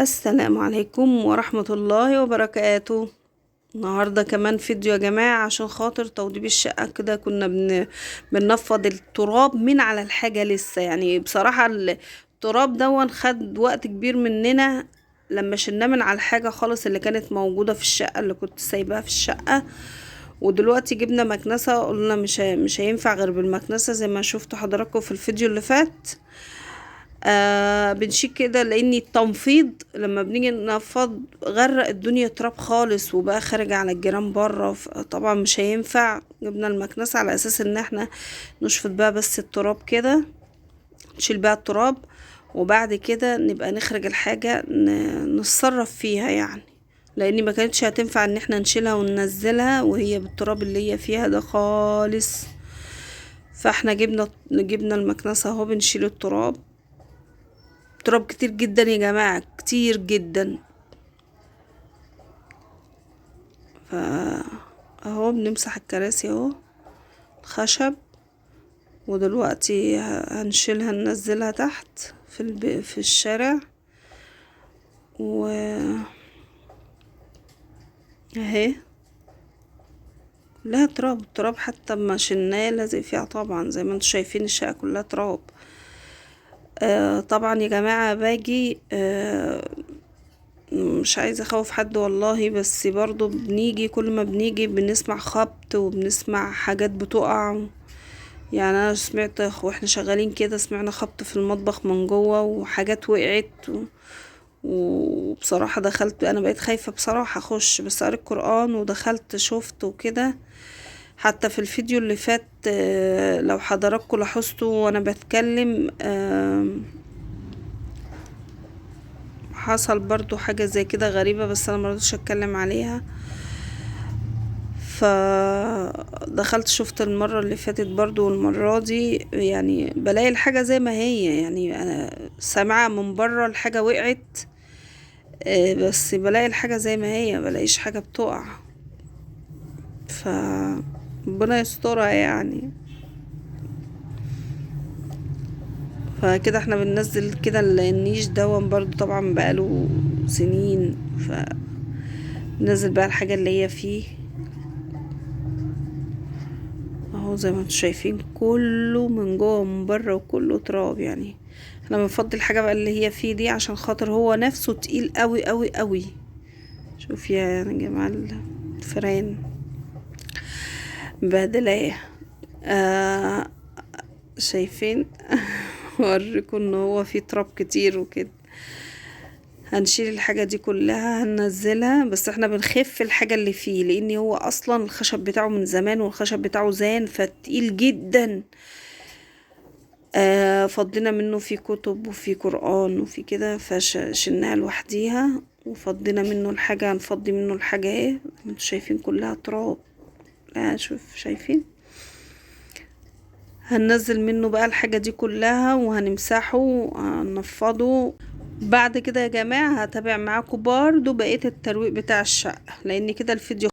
السلام عليكم ورحمة الله وبركاته. النهاردة كمان فيديو يا جماعة عشان خاطر توضيب الشقة. كده كنا بننفض التراب من على الحاجة لسه، يعني بصراحة التراب دون خد وقت كبير مننا لما شلناه من على الحاجة خالص اللي كانت موجودة في الشقة، اللي كنت سايباها في الشقة. ودلوقتي جبنا مكنسة، قلنا مش هينفع غير بالمكنسة زي ما شفتوا حضراتكم في الفيديو اللي فات. بنشيك كده لان التنفيض لما بنيجي ننفض غرق الدنيا تراب خالص وبقى خارج على الجيران بره، طبعا مش هينفع. جبنا المكنسة على اساس ان احنا نشفط بقى بس التراب كده، نشيل بقى التراب وبعد كده نبقى نخرج الحاجة نتصرف فيها يعني، لان ما كانتش هتنفع ان احنا نشيلها وننزلها وهي بالتراب اللي هي فيها ده خالص. فاحنا جبنا المكنسة اهو بنشيل التراب. تراب كتير جدا يا جماعة، كتير جدا. اهو بنمسح الكراسي اهو الخشب، ودلوقتي هنشيلها ننزلها تحت في الشارع. و اهي كلها تراب. التراب حتى ما شلناه لازق فيها طبعا، زي ما انتم شايفين الشقة كلها تراب. طبعا يا جماعة باجي مش عايزة اخوف حد والله، بس برضو بنيجي كل ما بنيجي بنسمع خبط وبنسمع حاجات بتقع. يعني انا سمعت واحنا شغالين كده سمعنا خبط في المطبخ من جوه وحاجات وقعت وبصراحة دخلت، انا بقيت خايفة بصراحة اخش، بس قريت القرآن ودخلت شفت وكده. حتى في الفيديو اللي فات لو حضراتكم لاحظتوا وانا بتكلم حصل برضو حاجة زي كده غريبة، بس انا مرضتش اتكلم عليها. فدخلت شفت المرة اللي فاتت برضو والمرة دي، يعني بلاقي الحاجة زي ما هي، يعني انا سامعة من بره الحاجة وقعت بس بلاقي الحاجة زي ما هي، بلاقيش حاجة بتقع. ف ربنا يسترها يعني. فكده احنا بننزل كده النيش دون برضو طبعا بقاله سنين، ننزل بقى الحاجة اللي هي فيه اهو زي ما انتم شايفين كله من جوه ومن بره وكله تراب. يعني احنا بنفضل الحاجة بقى اللي هي فيه دي عشان خاطر هو نفسه تقيل قوي قوي قوي. شوف يا جماعة الفران مبهدلاه. شايفين اوريكم ان هو فيه تراب كتير وكده. هنشيل الحاجة دي كلها هننزلها، بس احنا بنخف الحاجة اللي فيه لان هو اصلا الخشب بتاعه من زمان والخشب بتاعه زان فتقيل جدا. فضينا منه في كتب وفي قرآن وفي كده، فشلناها لوحديها وفضينا منه الحاجة. هنفضي منه الحاجة ايه انتوا شايفين كلها تراب. لا شوف شايفين، هننزل منه بقى الحاجة دي كلها وهنمسحه وهنفضه. بعد كده يا جماعة هتابع معاكم برضو بقية الترويق بتاع الشقة، لان كده الفيديو